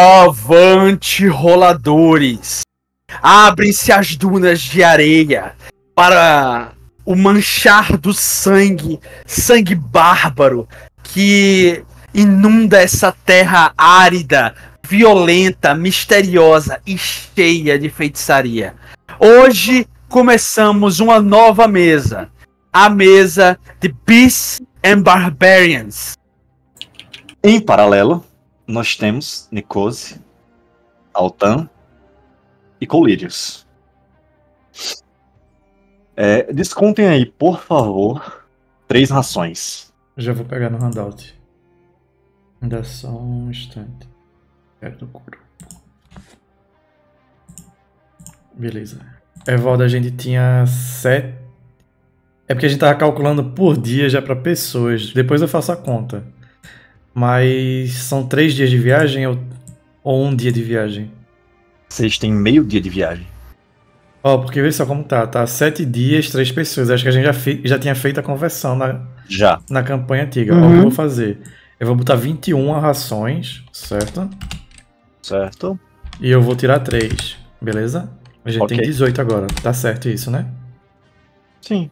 Avante, roladores! Abrem-se as dunas de areia para o manchar do sangue bárbaro que inunda essa terra árida, violenta, misteriosa e cheia de feitiçaria. Hoje começamos uma nova mesa, a mesa de Beasts and Barbarians. Em paralelo, nós temos Nicose, Altan e Colírios. Descontem aí, por favor, 3 rações. Já vou pegar no handout. Ainda só um instante. Perto do grupo. Beleza. Evaldo, a gente tinha 7. É porque a gente tava calculando por dia já para pessoas. Depois eu faço a conta. Mas são 3 dias de viagem ou 1 dia de viagem? Vocês têm meio dia de viagem. Porque vê só como tá. Tá 7 dias, 3 pessoas. Acho que a gente já tinha feito a conversão na campanha antiga. Olha o que eu vou fazer. Eu vou botar 21 rações, certo? Certo. E eu vou tirar 3, beleza? A gente tem 18 agora. Tá certo isso, né? Sim.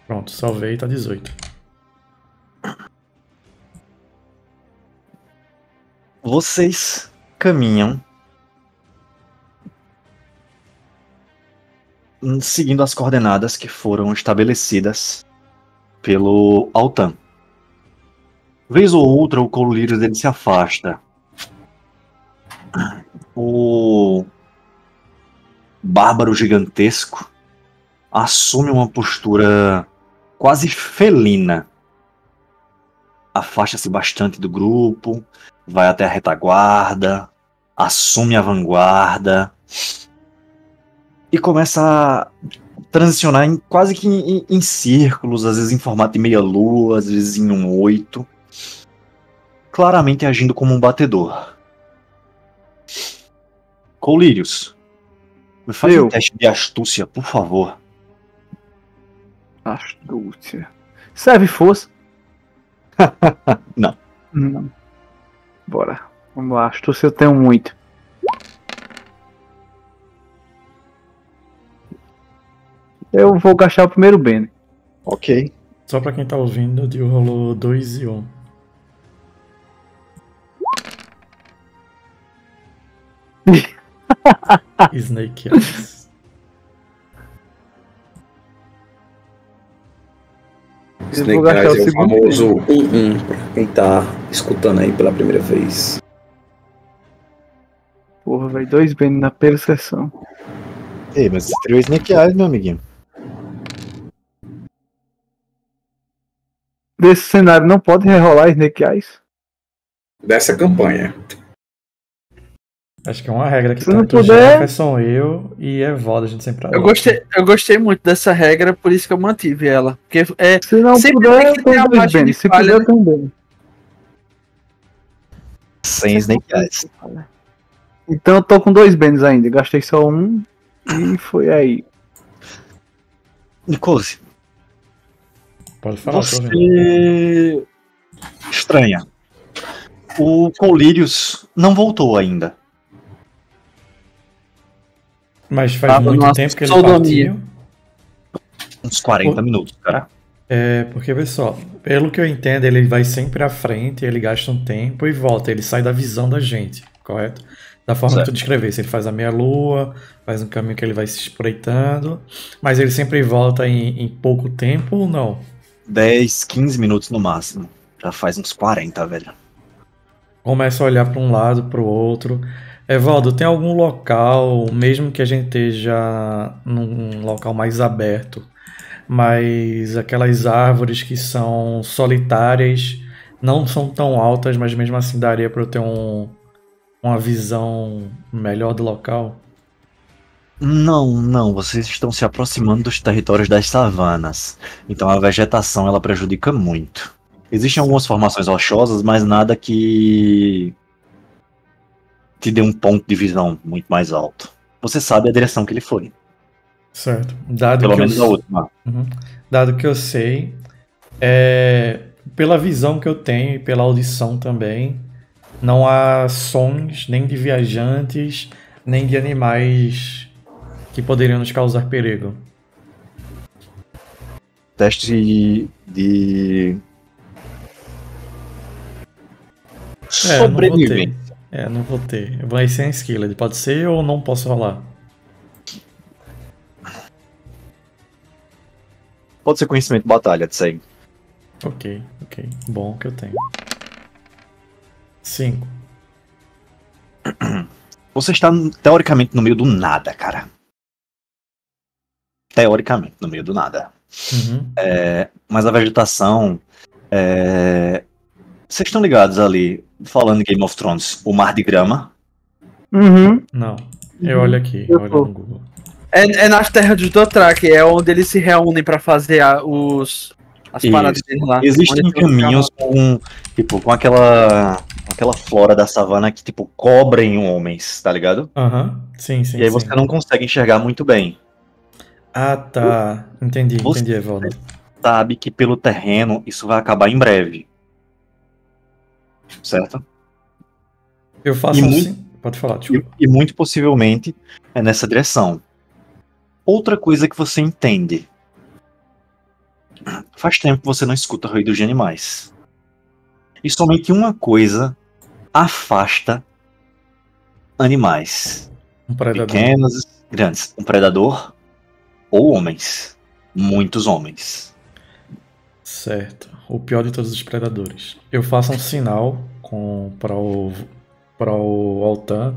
Pronto, salvei, tá 18. Vocês caminham seguindo as coordenadas que foram estabelecidas pelo Altan. Vez ou outra, o Colírios dele se afasta. O bárbaro gigantesco assume uma postura quase felina. Afasta-se bastante do grupo, vai até a retaguarda, assume a vanguarda e começa a transicionar quase que em círculos, às vezes em formato de meia-lua, às vezes em um 8, claramente agindo como um batedor. Colírios, me faz um teste de astúcia, por favor. Astúcia. Serve força? Não. Não. Bora. Vamos lá, astúcia eu tenho muito. Eu vou gastar o primeiro bene. Ok. Só pra quem tá ouvindo, o Dio rolou 2 e 1. Snake Eyes. Snake Eyes é o famoso 1-1, pra quem tá escutando aí pela primeira vez. Porra, velho, 2 bene na percepção. Ei, mas você tirou Snake Eyes, meu amiguinho. Desse cenário não pode rerolar Snake Eyes? Dessa campanha. Acho que é uma regra que se tá não entre o puder... Jefferson, eu e Evaldo, a gente sempre Eu gostei muito dessa regra, por isso que eu mantive ela. Porque se não sempre puder, tem que ter a margem de se falha, puder também. Sem Snake Eyes. Então eu tô com 2 benes ainda. Gastei só 1 e foi aí. Nicose, Pode falar, você estranha. O Colírios não voltou ainda. Mas faz muito tempo que ele partiu. Uns 40 minutos, cara. Porque, vê só, pelo que eu entendo, ele vai sempre à frente, ele gasta um tempo e volta, ele sai da visão da gente, correto? Da forma que tu descrevesse, ele faz a meia-lua, faz um caminho que ele vai se espreitando, mas ele sempre volta em pouco tempo ou não? 10, 15 minutos no máximo. Já faz uns 40, velho. Começa a olhar para um lado, para o outro. Evaldo, tem algum local, mesmo que a gente esteja num local mais aberto, mas aquelas árvores que são solitárias, não são tão altas, mas mesmo assim daria para eu ter uma visão melhor do local? Não, vocês estão se aproximando dos territórios das savanas, então a vegetação ela prejudica muito. Existem algumas formações rochosas, mas nada que te dê um ponto de visão muito mais alto. Você sabe a direção que ele foi. Certo. Pelo menos a última. Dado que eu sei, pela visão que eu tenho e pela audição também, Não há sons nem de viajantes, nem de animais que poderiam nos causar perigo. Teste de Não vou ter. sobrevivência. Não vou ter. Vai ser em Skilled. Pode ser ou não posso rolar? Pode ser conhecimento de batalha, de segue. Ok. Bom que eu tenho. 5. Você está teoricamente no meio do nada, cara. Teoricamente no meio do nada. Uhum. Mas a vegetação. Vocês estão ligados ali, falando em Game of Thrones, o Mar de Grama? Uhum. Não. Eu olho aqui, Eu olho tô. no Google. É nas terras dos Dothraki, é onde eles se reúnem pra fazer as paradas Isso. deles lá. Existem Onde tem os caminhos com aquela flora da savana que, tipo, cobrem homens, tá ligado? Aham. Sim. E aí você não consegue enxergar muito bem. Ah, tá. Entendi, Você- Evaldo. Sabe que pelo terreno isso vai acabar em breve. Certo? Eu faço E assim. Pode falar, desculpa. E muito possivelmente é nessa direção. Outra coisa que você entende. Faz tempo que você não escuta ruídos de animais. E somente uma coisa afasta animais. Um predador. Pequenos, grandes. Um predador ou homens. Muitos homens. Certo. O pior de todos os predadores. Eu faço um sinal para o Altan.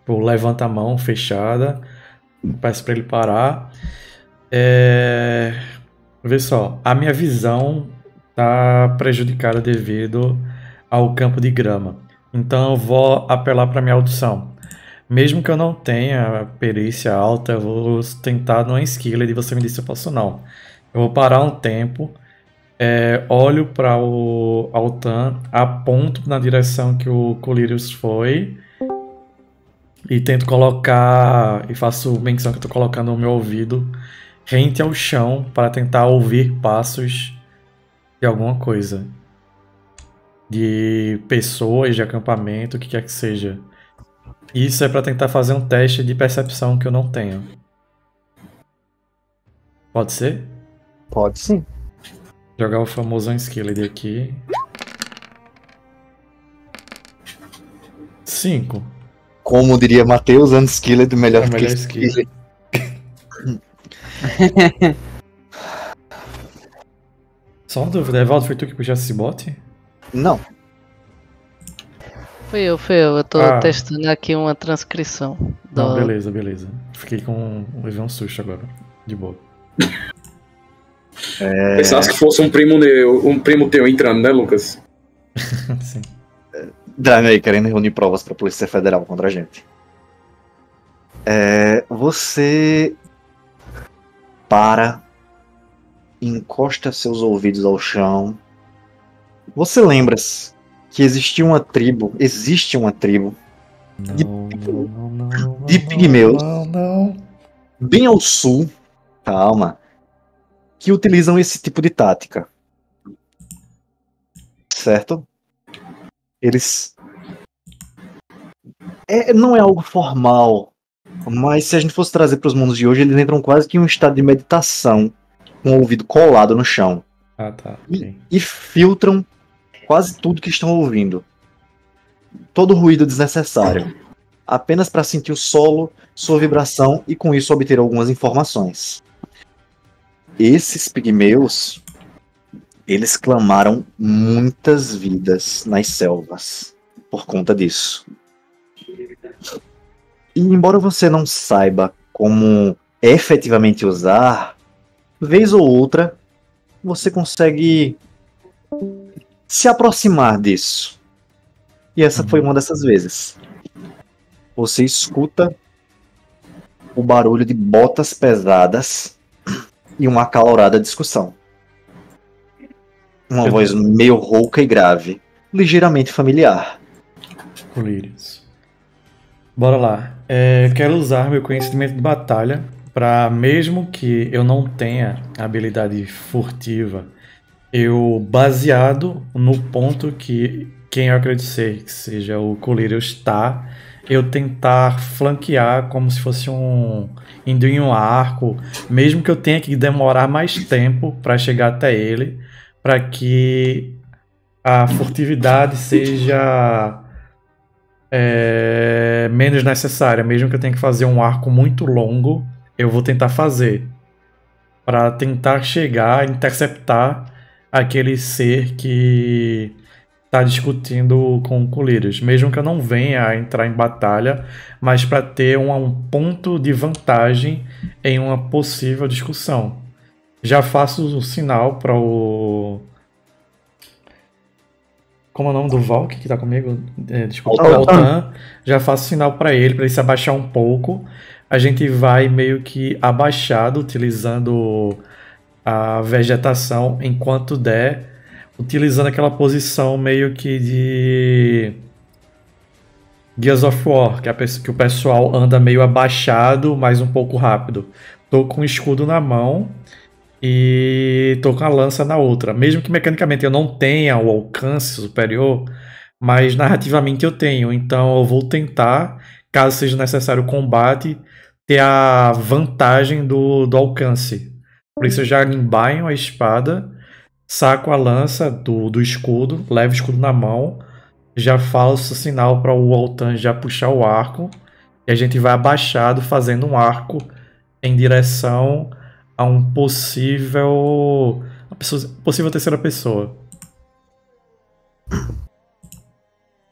Eu levanto a mão fechada. Peço para ele parar. Vê só. A minha visão tá prejudicada devido ao campo de grama. Então eu vou apelar para minha audição. Mesmo que eu não tenha perícia alta, eu vou tentar numa Skilled e você me disse se eu posso ou não. Eu vou parar um tempo, olho para o Altan, aponto na direção que o Colirius foi e tento colocar, e faço menção que eu estou colocando o meu ouvido rente ao chão para tentar ouvir passos de alguma coisa. De pessoas, de acampamento, o que quer que seja. Isso é para tentar fazer um teste de percepção que eu não tenho. Pode ser? Pode sim. Jogar o famoso Unskilled aqui. 5. Como diria Matheus, unskilled melhor É que melhor skilled. Só uma dúvida, Evaldo, foi tu que puxasse esse bot? Não. Fui eu. Eu tô Ah. testando aqui uma transcrição. Não, beleza. Fiquei levei um susto agora. De boa. Pensasse que fosse um primo teu entrando, né, Lucas? Sim. Dragon aí, querendo reunir provas pra Polícia Federal contra a gente. Você para, encosta seus ouvidos ao chão. Você lembra-se que existe uma tribo de pigmeus bem ao sul, calma, que utilizam esse tipo de tática. Certo? Eles... não é algo formal, mas se a gente fosse trazer para os mundos de hoje, eles entram quase que em um estado de meditação, com o ouvido colado no chão. Ah, tá. Ok. E filtram quase tudo que estão ouvindo. Todo ruído desnecessário. Apenas para sentir o solo, sua vibração e com isso obter algumas informações. Esses pigmeus, eles clamaram muitas vidas nas selvas por conta disso. E embora você não saiba como efetivamente usar, vez ou outra, você consegue se aproximar disso. E essa foi uma dessas vezes. Você escuta o barulho de botas pesadas e uma acalorada discussão. Uma voz meio rouca e grave, ligeiramente familiar. Colírios. Bora lá. Quero usar meu conhecimento de batalha para, mesmo que eu não tenha habilidade furtiva, eu, baseado no ponto que quem eu acredito ser, que seja o Colírios está, eu tentar flanquear como se fosse indo em um arco, mesmo que eu tenha que demorar mais tempo para chegar até ele, para que a furtividade seja menos necessária, mesmo que eu tenha que fazer um arco muito longo, eu vou tentar fazer para tentar chegar, interceptar aquele ser que está discutindo com o Colírios, mesmo que eu não venha a entrar em batalha, mas para ter um ponto de vantagem em uma possível discussão. Já faço o sinal para o... Como é o nome do Valk que tá comigo? Desculpa, o Altan. Já faço sinal para ele se abaixar um pouco. A gente vai meio que abaixado, utilizando a vegetação enquanto der, utilizando aquela posição meio que de Gears of War, que o pessoal anda meio abaixado, mas um pouco rápido. Tô com o escudo na mão e tô com a lança na outra. Mesmo que mecanicamente eu não tenha o alcance superior, mas narrativamente eu tenho. Então eu vou tentar, caso seja necessário o combate, ter a vantagem do alcance. Por isso eu já embainho a espada, saco a lança do escudo, levo o escudo na mão, já faço sinal para o Altan já puxar o arco, e a gente vai abaixado fazendo um arco em direção a uma possível terceira pessoa.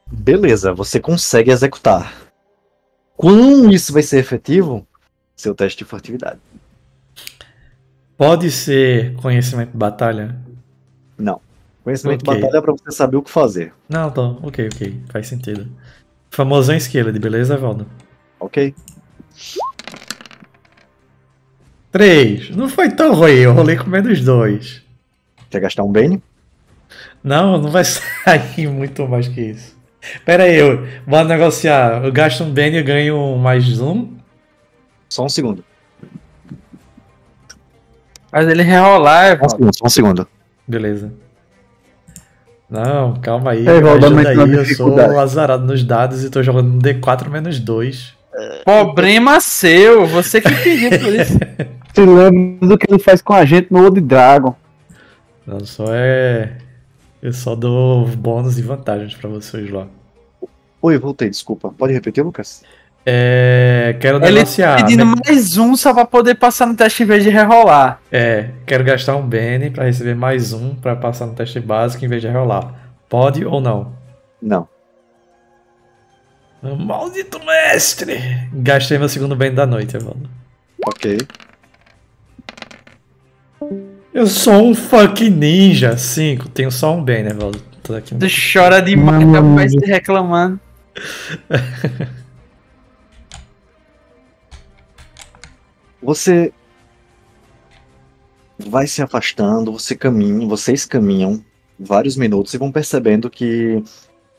Beleza, você consegue executar. Quão isso vai ser efetivo? Seu teste de furtividade. Pode ser conhecimento de batalha? Não. Conhecimento de batalha é pra você saber o que fazer. Não, então, ok, faz sentido. Famosão Skilled, beleza, Valdo? Ok. 3. Não foi tão ruim, eu rolei com -2. Quer gastar um Bane? Não vai sair muito mais que isso. Pera aí, bora negociar. Eu gasto um Bane e ganho +1? Só um segundo. Mas ele rerolar, Só um segundo. Beleza. Não, calma aí. Valdo, Ajuda aí, eu sou azarado nos dados e tô jogando um D4 -2. Problema seu, você que pediu por isso. Se lembra do que ele faz com a gente no Old Dragon. Não, eu só dou bônus e vantagens pra vocês lá. Oi, voltei, desculpa. Pode repetir, Lucas? Quero negociar. Ele pedindo mais um só pra poder passar no teste em vez de rerolar. Quero gastar um Bane pra receber +1 pra passar no teste básico em vez de rerolar. Pode ou não? Não. Maldito mestre! Gastei meu segundo Bane da noite, Evaldo. Ok. Eu sou um fucking ninja. 5, tenho só um Bane, Evaldo. Tô aqui. Tu chora demais, vai se reclamando. Você vai se afastando, vocês caminham vários minutos e vão percebendo que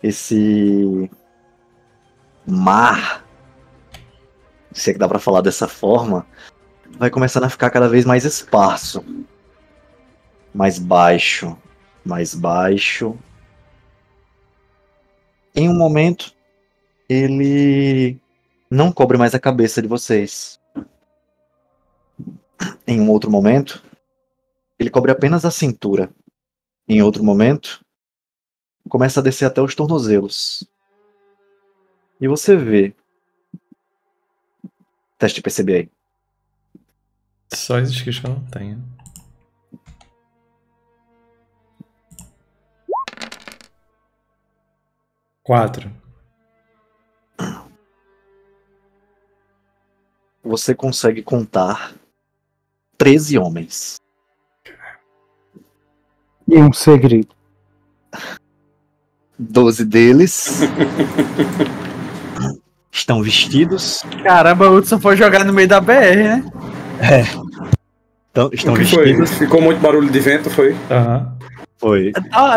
esse mar, se é que dá pra falar dessa forma, vai começando a ficar cada vez mais esparso, mais baixo. Em um momento, ele não cobre mais a cabeça de vocês. Em um outro momento, ele cobre apenas a cintura. Em outro momento, começa a descer até os tornozelos. E você vê. Teste de perceber aí. Só esses que eu não tenho. Quatro. Você consegue contar 13 homens. E um segredo. 12 deles estão vestidos. Caramba, o Hudson foi jogar no meio da BR, né? Então, estão O que vestidos. foi? Ficou muito barulho de vento, foi? Aham. Foi.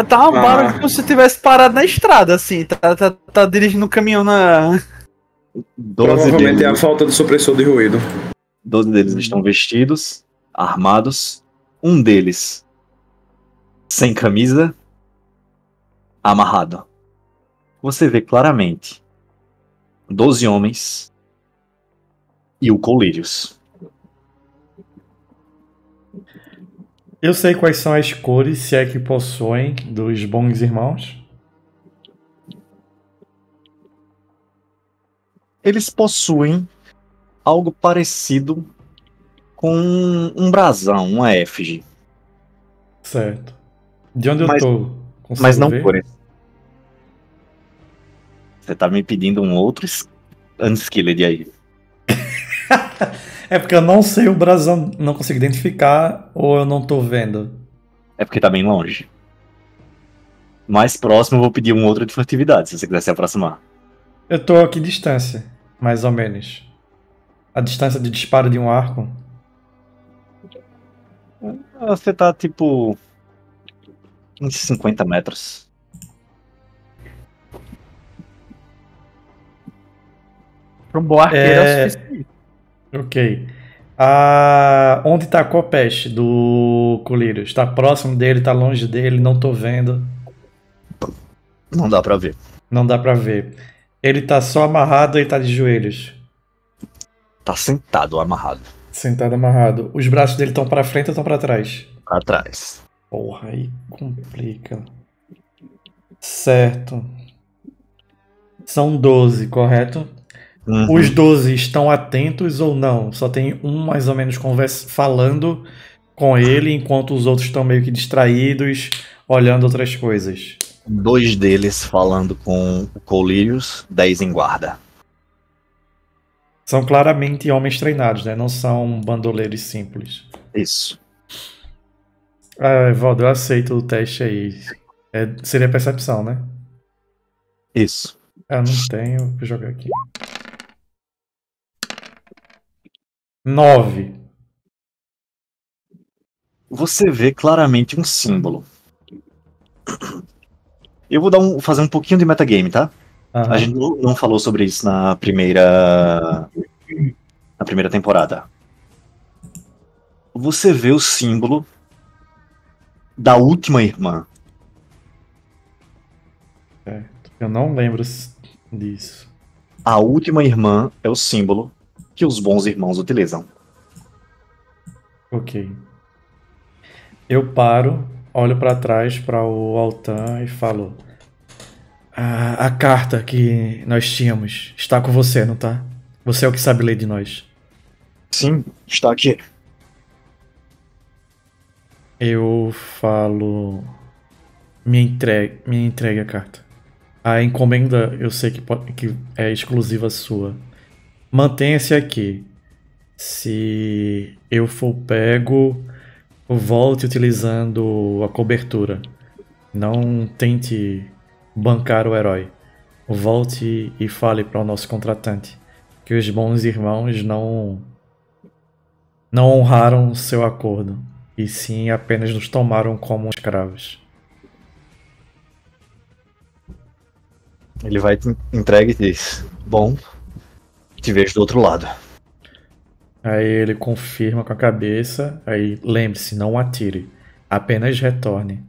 Tá uma barulho como se tivesse parado na estrada, assim. Tá dirigindo um caminhão na. 12 Provavelmente é a deles, falta de supressor de ruído. 12 deles estão vestidos, armados. Um deles sem camisa, amarrado. você vê claramente 12 homens e o Colírios. Eu sei quais são as cores, se é que possuem, dos bons irmãos. Eles possuem algo parecido com um brasão, uma efígie. Certo. De onde eu Mas- tô? Consigo Mas não ver? cores. Você tá me pedindo um outro Unskilled aí. É porque eu não sei o brasão, não consigo identificar ou eu não tô vendo. É porque tá bem longe. Mais próximo eu vou pedir um outro de furtividade, se você quiser se aproximar. Eu tô a que distância, mais ou menos? A distância de disparo de um arco? Você tá tipo uns 50 metros. Pra um bom arqueiro é o suficiente. Ok. Onde tá a Kopesh do Colírio? Está próximo dele, tá longe dele, não tô vendo. Não dá pra ver. Não dá pra ver. Ele tá só amarrado e tá de joelhos. Tá sentado, amarrado. Sentado amarrado. Os braços dele estão pra frente ou estão pra trás? Pra trás. Porra, aí complica. Certo. São 12, correto? Uhum. Os 12 estão atentos ou não? Só tem um mais ou menos falando com ele, enquanto os outros estão meio que distraídos, olhando outras coisas. 2 deles falando com o Colírios, 10 em guarda. São claramente homens treinados, né? Não são bandoleiros simples. Isso. Evaldo, eu aceito o teste aí. Seria percepção, né? Isso. Eu não tenho. Vou jogar aqui. 9. Você vê claramente um símbolo. Eu vou fazer um pouquinho de metagame, tá? Aham. A gente não falou sobre isso na primeira temporada. Você vê o símbolo da última irmã. Eu não lembro disso. A última irmã é o símbolo que os bons irmãos utilizam. Ok. Eu paro, olho pra trás para o Altan e falo: a carta que nós tínhamos está com você, não tá? Você é o que sabe ler de nós. Sim, está aqui. Eu falo: me entregue a carta. A encomenda eu sei que é exclusiva sua. Mantenha-se aqui. Se eu for pego, volte utilizando a cobertura. Não tente bancar o herói. Volte e fale para o nosso contratante que os bons irmãos não honraram seu acordo, e sim apenas nos tomaram como escravos. Ele vai te entrega e diz: bom, te vejo do outro lado. Aí ele confirma com a cabeça. Aí lembre-se, não atire. Apenas retorne.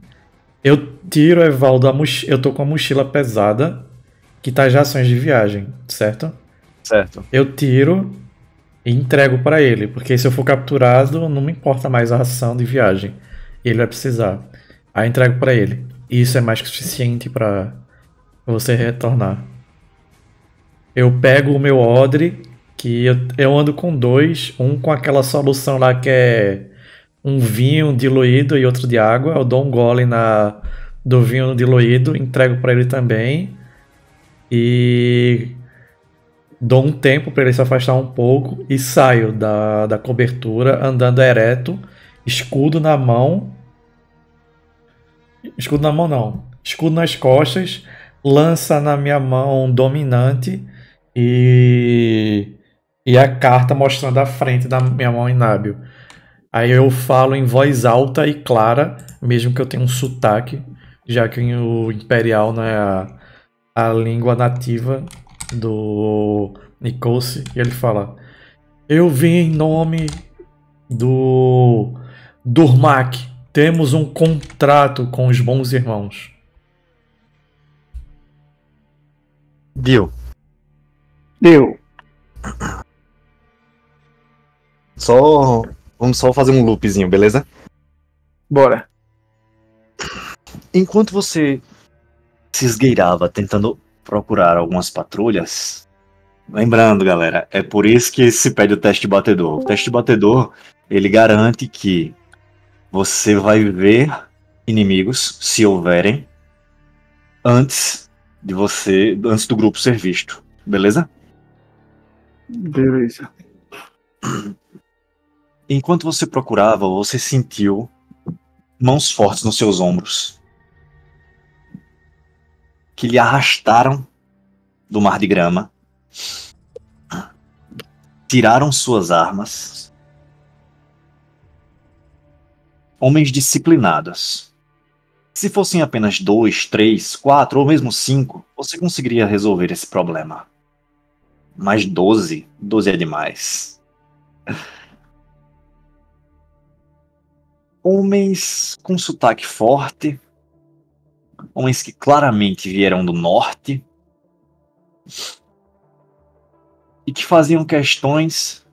Eu tiro, Evaldo, eu tô com a mochila pesada que tá as rações de viagem, certo? Certo. Eu tiro e entrego pra ele, porque se eu for capturado, não me importa mais a ração de viagem. Ele vai precisar. Aí entrego pra ele. E isso é mais que suficiente pra você retornar. Eu pego o meu odre, que eu ando com 2, um com aquela solução lá que é um vinho diluído e outro de água. Eu dou um gole do vinho diluído, entrego pra ele também e dou um tempo pra ele se afastar um pouco e saio da cobertura andando ereto, escudo na mão. Escudo na mão não, escudo nas costas, lança na minha mão dominante e a carta mostrando a frente da minha mão inábil. Aí eu falo em voz alta e clara, mesmo que eu tenha um sotaque, já que o imperial não é a língua nativa do Nikose. E ele fala: eu vim em nome do Durmak. Temos um contrato com os bons irmãos. Dio, Eu. vamos só fazer um loopzinho, beleza? Bora. Enquanto você se esgueirava tentando procurar algumas patrulhas, lembrando, galera, é por isso que se pede o teste de batedor. O teste de batedor, ele garante que você vai ver inimigos, se houverem, antes do grupo ser visto, beleza? Beleza. Enquanto você procurava, você sentiu mãos fortes nos seus ombros que lhe arrastaram do mar de grama, tiraram suas armas. Homens disciplinados. Se fossem apenas 2, 3, 4 ou mesmo 5, você conseguiria resolver esse problema. Mas 12 é demais. Homens com sotaque forte, homens que claramente vieram do norte e que faziam questões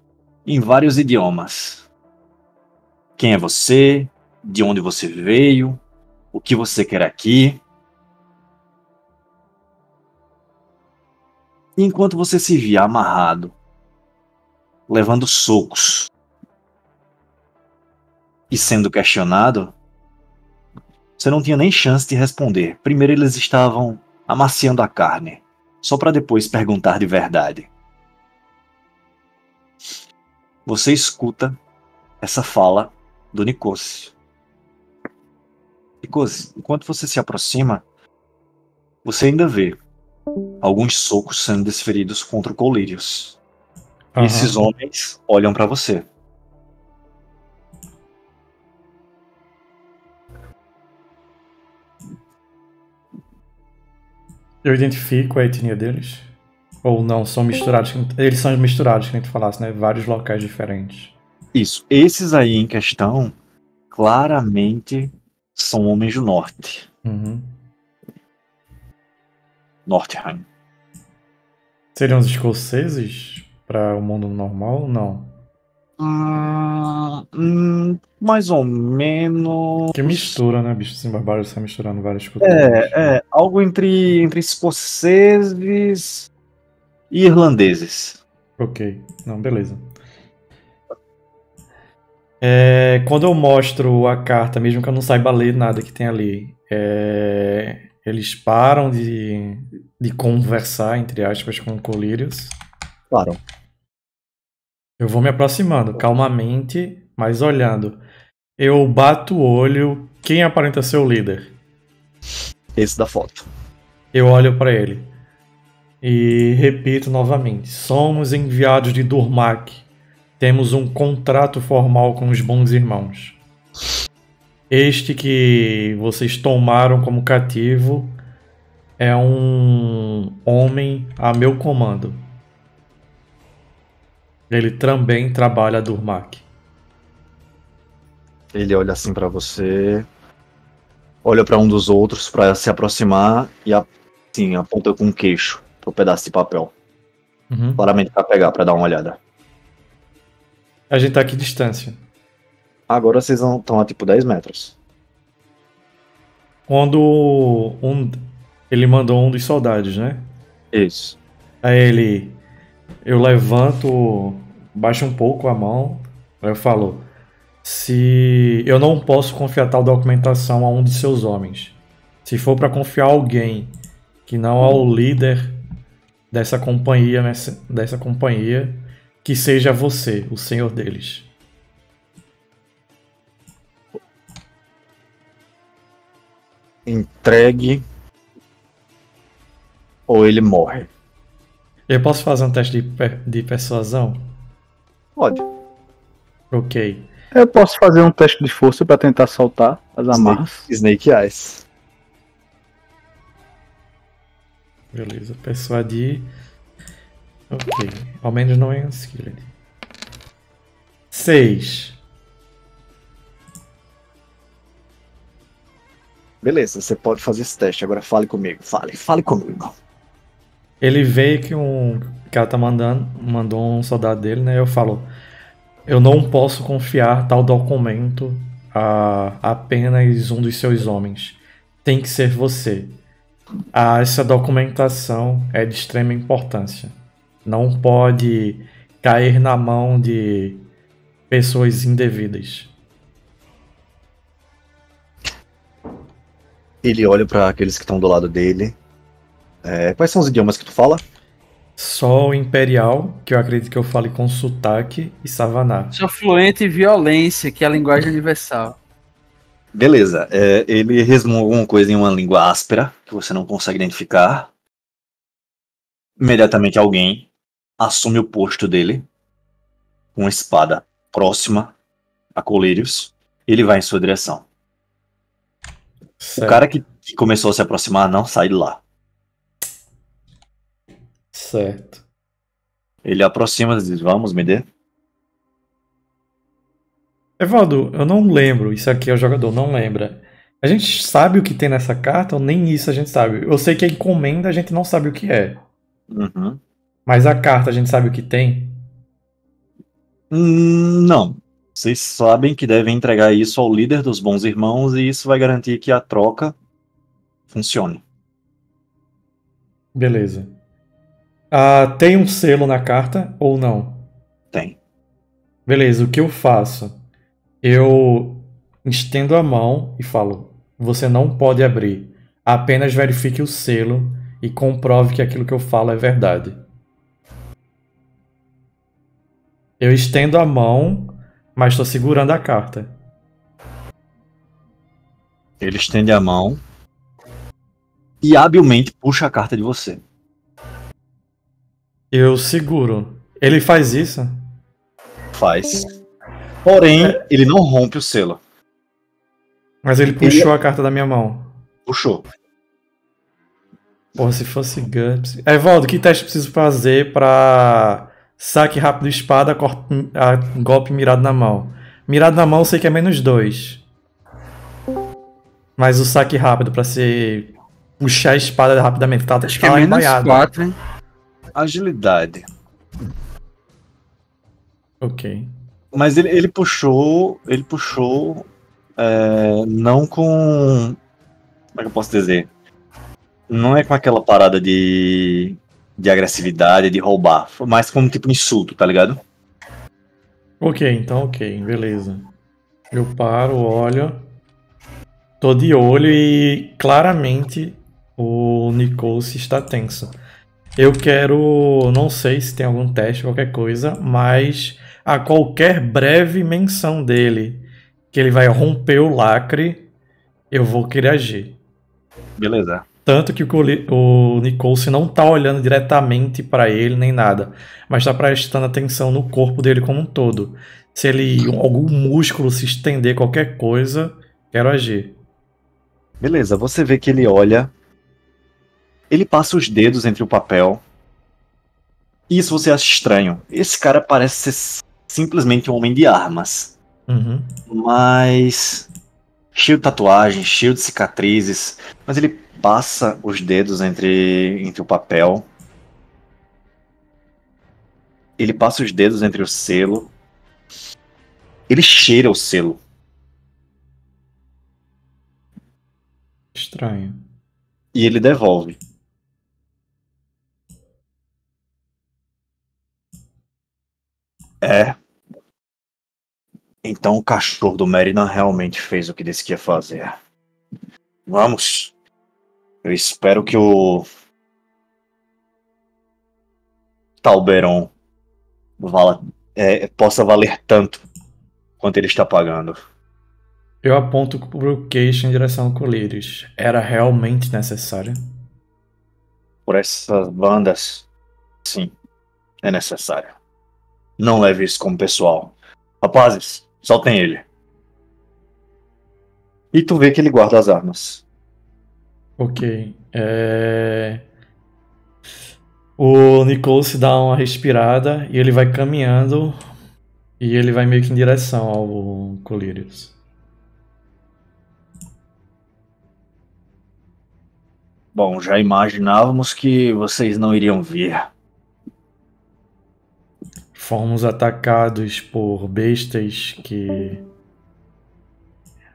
em vários idiomas. Quem é você? De onde você veio? O que você quer aqui? E enquanto você se via amarrado, levando socos e sendo questionado, você não tinha nem chance de responder. Primeiro eles estavam amaciando a carne, só para depois perguntar de verdade. Você escuta essa fala do Nicôcio. Nicôcio, enquanto você se aproxima, você ainda vê alguns socos sendo desferidos contra o Colírios. E esses homens olham para você. Eu identifico a etnia deles? Ou não, são misturados? Eles são misturados, que a gente falasse, né? Vários locais diferentes. Isso. Esses aí em questão, claramente, são homens do norte. Uhum. Northeim. Seriam os escoceses para o mundo normal ou não? Mais ou menos. Que mistura, né? Bichos sem barbários estão misturando várias culturas. Algo entre escoceses e irlandeses. Ok, não, beleza. Quando eu mostro a carta, mesmo que eu não saiba ler nada que tem ali, eles param de conversar, entre aspas, com o Colírios. Claro. Eu vou me aproximando, calmamente, mas olhando. Eu bato o olho. Quem aparenta ser o líder? Esse da foto. Eu olho para ele. E repito novamente. Somos enviados de Durmak. Temos um contrato formal com os bons irmãos. Este que vocês tomaram como cativo é um homem a meu comando. Ele também trabalha a Durmak. Ele olha assim pra você, olha pra um dos outros pra se aproximar e assim, aponta com o queixo pro pedaço de papel. Uhum. Claramente pra pegar, pra dar uma olhada. A gente tá aqui distância. Agora vocês estão a tipo 10 metros. Quando ele mandou um dos soldados, né? Isso. Aí eu levanto, baixo um pouco a mão, aí eu falo: se eu não posso confiar tal documentação a um de seus homens, se for para confiar a alguém que não é o líder dessa companhia, que seja você, o senhor deles. Entregue ou ele morre. Eu posso fazer um teste de persuasão? Pode. Ok. Eu posso fazer um teste de força pra tentar soltar as amarras. Snake Eyes. Beleza, persuadir. Ok. Ao menos não é um skill. 6. Beleza, você pode fazer esse teste. Agora fale comigo. Fale comigo. Ele vê que um cara tá mandou um soldado dele, né? Eu falo, eu não posso confiar tal documento a apenas um dos seus homens. Tem que ser você. Essa documentação é de extrema importância. Não pode cair na mão de pessoas indevidas. Ele olha pra aqueles que estão do lado dele. Quais são os idiomas que tu fala? Só o Imperial, que eu acredito que eu fale com sotaque, e Savaná. Sou fluente em violência, que é a linguagem universal. Beleza. Ele resmungou alguma coisa em uma língua áspera, que você não consegue identificar. Imediatamente alguém assume o posto dele, com uma espada próxima a Colírios. Ele vai em sua direção. Certo. O cara que começou a se aproximar não sai de lá. Certo. Ele aproxima e diz, vamos, me dê. Evaldo, eu não lembro. Isso aqui é o jogador, não lembra. A gente sabe o que tem nessa carta ou nem isso a gente sabe? Eu sei que a encomenda a gente não sabe o que é. Uhum. Mas a carta a gente sabe o que tem? Não. Vocês sabem que devem entregar isso ao líder dos bons irmãos e isso vai garantir que a troca funcione. Beleza. Tem um selo na carta ou não? Tem. Beleza, o que eu faço? Eu estendo a mão e falo: você não pode abrir. Apenas verifique o selo e comprove que aquilo que eu falo é verdade. Eu estendo a mão, mas estou segurando a carta. Ele estende a mão e habilmente puxa a carta de você. Eu seguro. Ele faz isso? Faz. Porém, ele não rompe o selo. Mas ele puxou a carta da minha mão. Puxou. Porra, se fosse GURPS. Evaldo, que teste eu preciso fazer pra saque rápido espada, golpe mirado na mão? Mirado na mão eu sei que é -2. Mas o saque rápido pra se puxar a espada rapidamente. Acho que é -4, hein? Agilidade. Ok. Mas ele puxou. Não com. Como é que eu posso dizer? Não é com aquela parada de agressividade, de roubar. Mas como tipo insulto, tá ligado? Ok, então ok, beleza. Eu paro, olho. Tô de olho e claramente o Nicole está tenso. Eu quero. Não sei se tem algum teste, qualquer coisa, mas a qualquer breve menção dele que ele vai romper o lacre, eu vou querer agir. Beleza. Tanto que o Nicole não tá olhando diretamente pra ele nem nada, mas tá prestando atenção no corpo dele como um todo. Se algum músculo se estender, qualquer coisa, quero agir. Beleza, você vê que ele olha. Ele passa os dedos entre o papel. Isso você acha estranho. Esse cara parece ser simplesmente um homem de armas. Uhum. Mas cheio de tatuagens, cheio de cicatrizes. Mas ele passa os dedos entre o papel. Ele passa os dedos entre o selo. Ele cheira o selo. Estranho. E ele devolve. Então o cachorro do Merina realmente fez o que disse que ia fazer. Vamos. Eu espero que o Talberon possa valer tanto quanto ele está pagando. Eu aponto pro queixo em direção ao Colírios. Era realmente necessário? Por essas bandas, sim, é necessário. Não leve isso como pessoal. Rapazes, soltem ele. E tu vê que ele guarda as armas. Ok. O Nicole se dá uma respirada e ele vai caminhando e ele vai meio que em direção ao Colírios. Bom, já imaginávamos que vocês não iriam vir. Fomos atacados por bestas que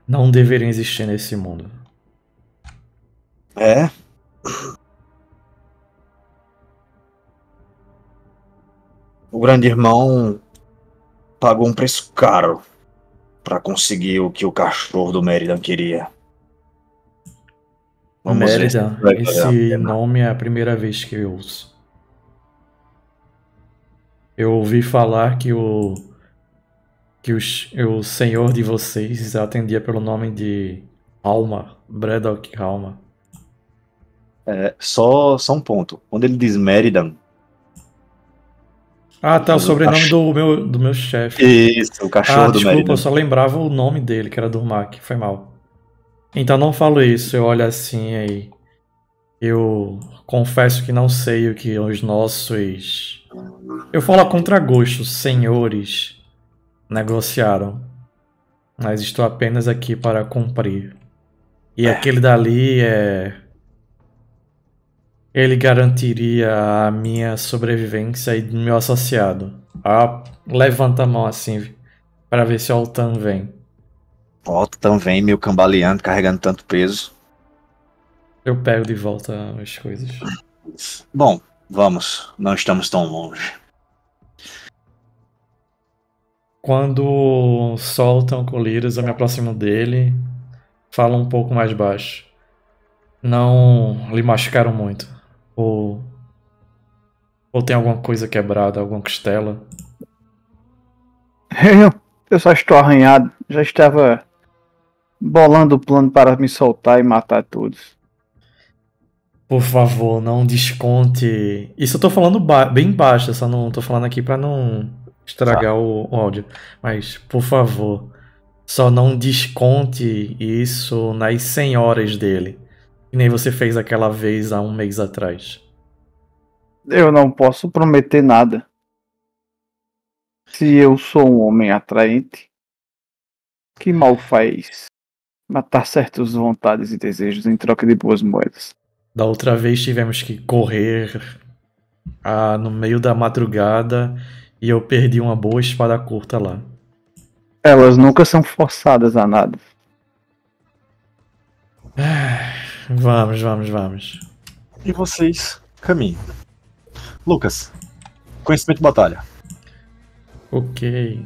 não deveriam existir nesse mundo. É? O grande irmão pagou um preço caro para conseguir o que o cachorro do Meridan queria. Vamos ver se Meridan, vai valer a esse pena. nome é a primeira vez que eu ouço. Eu ouvi falar que o senhor de vocês atendia pelo nome de Alma, Braddock Alma. Só um ponto. Quando ele diz Meridan, Ah, tá, o Mas o sobrenome do meu chefe. isso, o cachorro do Desculpa, Meridan. eu só lembrava o nome dele, que era Durmak, foi mal. Então não falo isso, eu olho assim aí. Eu confesso que não sei o que os nossos... Eu falo a contragosto, senhores negociaram. Mas estou apenas aqui para cumprir. E aquele dali ele garantiria a minha sobrevivência e do meu associado. Levanta a mão assim, para ver se o Altan vem. Ó, também meio cambaleando, carregando tanto peso. Eu pego de volta as coisas. Bom, vamos. Não estamos tão longe. Quando soltam colírios, eu me aproximo dele, falo um pouco mais baixo. Não lhe machucaram muito? Ou tem alguma coisa quebrada, alguma costela? Eu só estou arranhado. Já estava bolando o plano para me soltar e matar todos. Por favor, não desconte. Isso eu tô falando bem baixo, eu só não tô falando aqui pra não estragar o áudio. Mas, por favor, só não desconte isso nas senhoras dele. Que nem você fez aquela vez há um mês atrás. Eu não posso prometer nada. Se eu sou um homem atraente, que mal faz matar certas vontades e desejos em troca de boas moedas? Da outra vez tivemos que correr no meio da madrugada e eu perdi uma boa espada curta lá. Elas nunca são forçadas a nada. Vamos. E vocês caminham. Lucas, conhecimento de batalha. Ok.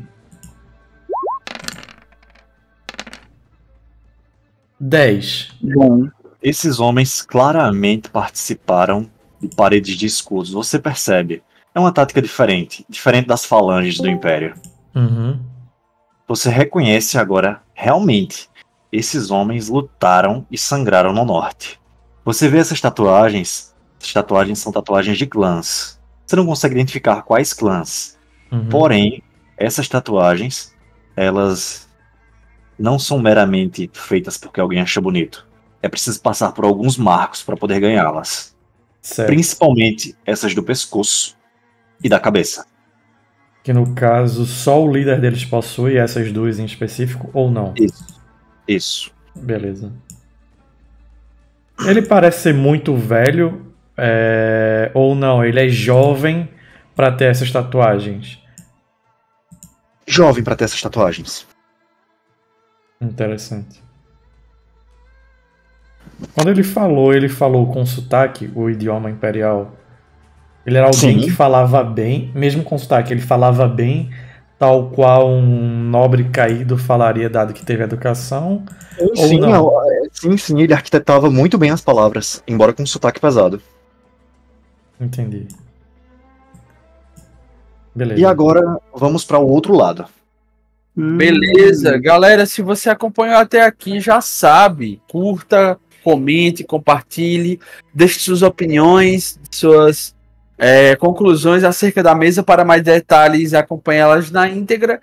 10. Bom, Esses homens claramente participaram de paredes de escudos. Você percebe. É uma tática diferente das falanges do Império. Uhum. Você reconhece agora, realmente, esses homens lutaram e sangraram no norte. Você vê essas tatuagens são tatuagens de clãs. Você não consegue identificar quais clãs. Uhum. Porém, essas tatuagens, elas não são meramente feitas porque alguém acha bonito. É preciso passar por alguns marcos para poder ganhá-las. Certo. Principalmente essas do pescoço e da cabeça. Que no caso só o líder deles possui essas duas em específico ou não? Isso. Beleza. Ele parece ser muito velho ou não? Ele é jovem para ter essas tatuagens? Jovem para ter essas tatuagens. Interessante. Quando ele falou com sotaque, o idioma imperial. Ele era alguém que falava bem, mesmo com sotaque, ele falava bem, tal qual um nobre caído falaria, dado que teve educação. Sim, ou não? Sim, ele arquitetava muito bem as palavras, embora com sotaque pesado. Entendi. Beleza. E agora vamos para o outro lado. Beleza, galera, se você acompanhou até aqui, já sabe, curta, comente, compartilhe, deixe suas opiniões, suas conclusões acerca da mesa. Para mais detalhes, acompanhe elas na íntegra.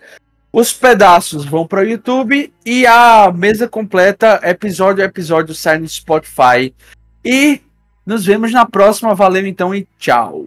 Os pedaços vão para o YouTube e a mesa completa, episódio a episódio, sai no Spotify. E nos vemos na próxima. Valeu então e tchau.